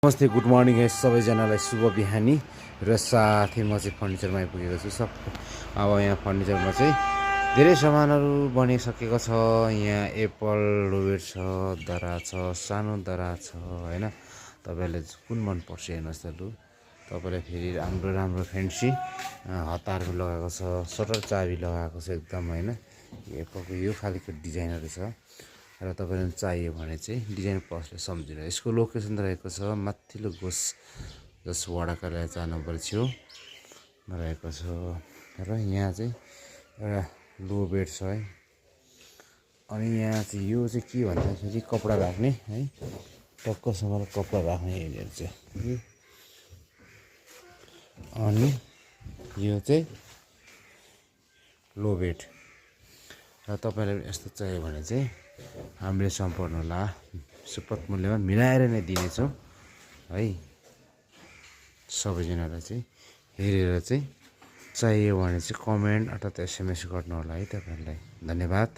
नमस्ते good morning है सबैजनालाई शुभ बिहानी र साथै म चाहिँ फर्निचरमा आइपुगेको छु सब। अब यहाँ फर्निचरमा चाहिँ धेरै सामानहरू बनिसकेको छ। यहाँ एप्पल लोबेट छ, दरा छ, सानो दरा छ होइन। तपाईँलाई कुन मनपर्छ हेर्नुहोस् त लु। तपाईँलाई फेरि राम्रो राम्रो फ्यान्सी हतारहरू लगाएको छ, सटर चाबी लगाएको छ एकदम होइन। एप्पलको यो खालको डिजाइनहरू छ र तपाईँलाई चाहियो भने चाहिँ डिजाइन प्लसले सम्झिनु। यसको लोकेसन रहेको छ माथिल्लो जस वडाकालाई जानुपर्ने छेउमा रहेको छ। र यहाँ चाहिँ एउटा लो बेड छ है। अनि यहाँ चाहिँ यो चाहिँ के भन्दाखेरि कपडा राख्ने है, टक्कसँग कपडा राख्ने एरियाहरू चाहिँ। अनि यो चाहिँ लो बेड। र तपाईँलाई यस्तो चाहियो भने चाहिँ हामीले सम्पर्क होला, सुपथ मूल्यमा मिलाएर नै दिनेछौँ है। सबैजनालाई चाहिँ हेरेर चाहिँ चाहियो भने चाहिँ कमेन्ट अथवा एसएमएस गर्नु होला है। तपाईँहरूलाई धन्यवाद।